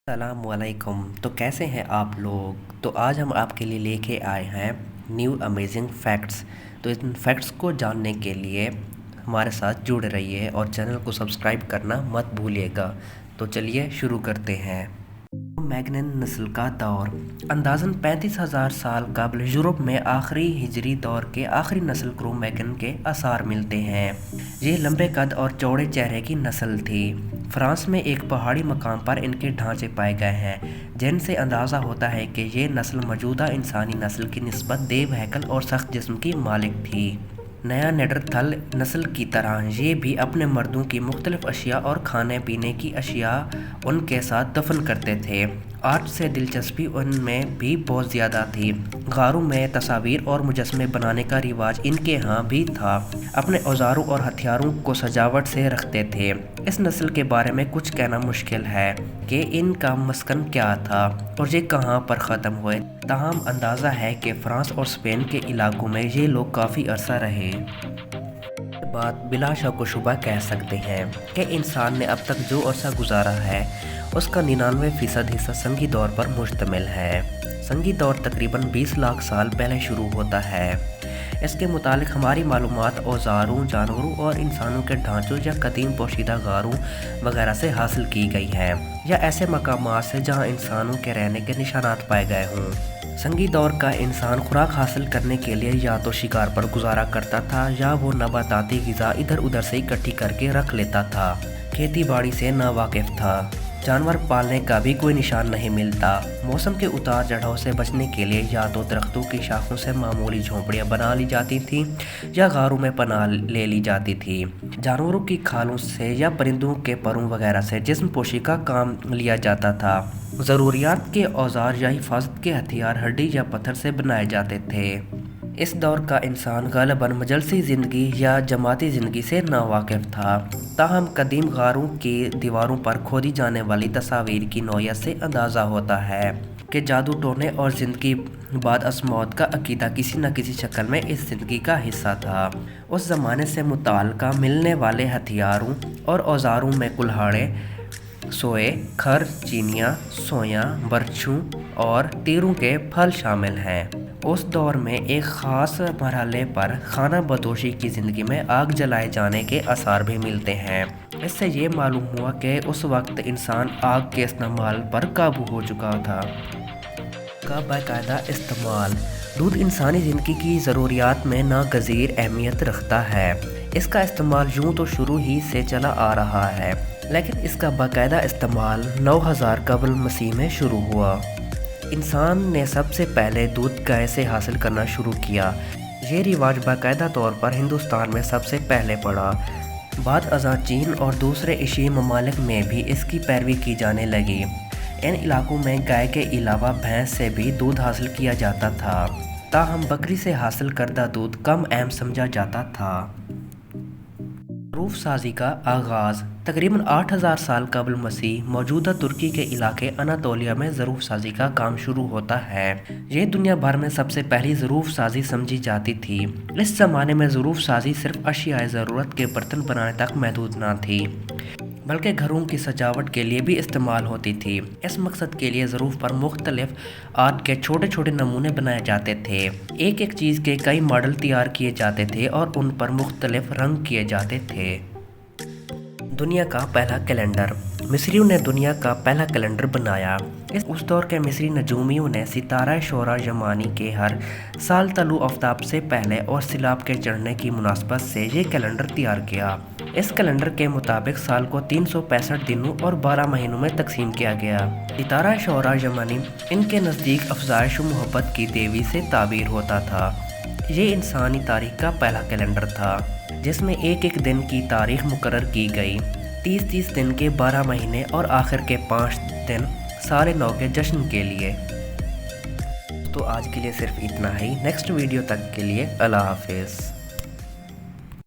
السلام علیکم، تو کیسے ہیں آپ لوگ؟ تو آج ہم آپ کے لیے لے کے آئے ہیں نیو امیزنگ فیکٹس۔ تو ان فیکٹس کو جاننے کے لیے ہمارے ساتھ جڑ رہیے اور چینل کو سبسکرائب کرنا مت بھولیے گا۔ تو چلیے شروع کرتے ہیں۔ میگنن نسل کا دور اندازاً 35,000 سال قبل یورپ میں آخری ہجری دور کے آخری نسل کرو میگن کے آثار ملتے ہیں۔ یہ لمبے قد اور چوڑے چہرے کی نسل تھی۔ فرانس میں ایک پہاڑی مقام پر ان کے ڈھانچے پائے گئے ہیں، جن سے اندازہ ہوتا ہے کہ یہ نسل موجودہ انسانی نسل کی نسبت دیو ہیکل اور سخت جسم کی مالک تھی۔ نیانڈرتھل نسل کی طرح یہ بھی اپنے مردوں کی مختلف اشیاء اور کھانے پینے کی اشیاء ان کے ساتھ دفن کرتے تھے۔ آرٹ سے دلچسپی ان میں بھی بہت زیادہ تھی۔ غاروں میں تصاویر اور مجسمے بنانے کا رواج ان کے ہاں بھی تھا۔ اپنے اوزاروں اور ہتھیاروں کو سجاوٹ سے رکھتے تھے۔ اس نسل کے بارے میں کچھ کہنا مشکل ہے کہ ان کا مسکن کیا تھا اور یہ کہاں پر ختم ہوئے، تاہم اندازہ ہے کہ فرانس اور اسپین کے علاقوں میں یہ لوگ کافی عرصہ رہے۔ یہ بات بلا شک و شبہ کہہ سکتے ہیں کہ انسان نے اب تک جو عرصہ گزارا ہے اس کا 99% حصہ سنگی دور پر مشتمل ہے۔ سنگی دور تقریباً 20 لاکھ سال پہلے شروع ہوتا ہے۔ اس کے متعلق ہماری معلومات اوزاروں، جانوروں اور انسانوں کے ڈھانچوں یا قدیم پوشیدہ غاروں وغیرہ سے حاصل کی گئی ہیں، یا ایسے مقامات سے جہاں انسانوں کے رہنے کے نشانات پائے گئے ہوں۔ سنگی دور کا انسان خوراک حاصل کرنے کے لیے یا تو شکار پر گزارا کرتا تھا یا وہ نباتاتی غذا ادھر ادھر سے اکٹھی کر کے رکھ لیتا تھا۔ کھیتی باڑی سے ناواقف تھا۔ جانور پالنے کا بھی کوئی نشان نہیں ملتا۔ موسم کے اتار چڑھاؤ سے بچنے کے لیے یا تو درختوں کی شاخوں سے معمولی جھونپڑیاں بنا لی جاتی تھیں یا غاروں میں پناہ لے لی جاتی تھی۔ جانوروں کی کھالوں سے یا پرندوں کے پروں وغیرہ سے جسم پوشی کا کام لیا جاتا تھا۔ ضروریات کے اوزار یا حفاظت کے ہتھیار ہڈی یا پتھر سے بنائے جاتے تھے۔ اس دور کا انسان غالباً مجلسی زندگی یا جماعتی زندگی سے ناواقف تھا، تاہم قدیم غاروں کی دیواروں پر کھودی جانے والی تصاویر کی نوعیت سے اندازہ ہوتا ہے کہ جادو ٹونے اور زندگی بعد از موت کا عقیدہ کسی نہ کسی شکل میں اس زندگی کا حصہ تھا۔ اس زمانے سے متعلقہ ملنے والے ہتھیاروں اور اوزاروں میں کلہاڑے، سوئے، کھر، چینیاں، سویاں، برچھوں اور تیروں کے پھل شامل ہیں۔ اس دور میں ایک خاص مرحلے پر خانہ بدوشی کی زندگی میں آگ جلائے جانے کے آثار بھی ملتے ہیں۔ اس سے یہ معلوم ہوا کہ اس وقت انسان آگ کے استعمال پر قابو ہو چکا تھا۔ کا باقاعدہ استعمال دودھ انسانی زندگی کی ضروریات میں ناگزیر اہمیت رکھتا ہے۔ اس کا استعمال یوں تو شروع ہی سے چلا آ رہا ہے، لیکن اس کا باقاعدہ استعمال 9000 قبل مسیح میں شروع ہوا۔ انسان نے سب سے پہلے دودھ گائے سے حاصل کرنا شروع کیا۔ یہ رواج باقاعدہ طور پر ہندوستان میں سب سے پہلے پڑا۔ بعد ازاں چین اور دوسرے ایشیائی ممالک میں بھی اس کی پیروی کی جانے لگی۔ ان علاقوں میں گائے کے علاوہ بھینس سے بھی دودھ حاصل کیا جاتا تھا، تاہم بکری سے حاصل کردہ دودھ کم اہم سمجھا جاتا تھا۔ ظروف سازی کا آغاز تقریباً 8000 سال قبل مسیح موجودہ ترکی کے علاقے اناطولیہ میں ظروف سازی کا کام شروع ہوتا ہے۔ یہ دنیا بھر میں سب سے پہلی ظروف سازی سمجھی جاتی تھی۔ اس زمانے میں ظروف سازی صرف اشیائے ضرورت کے برتن بنانے تک محدود نہ تھی، بلکہ گھروں کی سجاوٹ کے لیے بھی استعمال ہوتی تھی۔ اس مقصد کے لیے ظروف پر مختلف آرٹ کے چھوٹے چھوٹے نمونے بنائے جاتے تھے۔ ایک ایک چیز کے کئی ماڈل تیار کیے جاتے تھے اور ان پر مختلف رنگ کیے جاتے تھے۔ دنیا کا پہلا کیلنڈر مصریوں نے دنیا کا پہلا کیلنڈر بنایا۔ اس دور کے مصری نجومیوں نے ستارہ شورا یمانی کے ہر سال طلوع آفتاب سے پہلے اور سیلاب کے چڑھنے کی مناسبت سے یہ کیلنڈر تیار کیا۔ اس کیلنڈر کے مطابق سال کو 365 دنوں اور 12 مہینوں میں تقسیم کیا گیا۔ ستارہ شورا یمانی ان کے نزدیک افزائش و محبت کی دیوی سے تعبیر ہوتا تھا۔ یہ انسانی تاریخ کا پہلا کیلنڈر تھا جس میں ایک ایک دن کی تاریخ مقرر کی گئی، 30 دن کے 12 مہینے اور آخر کے 5 دن سال نو کے جشن کے لیے۔ تو آج کے لیے صرف اتنا ہی۔ نیکسٹ ویڈیو تک کے لیے اللہ حافظ۔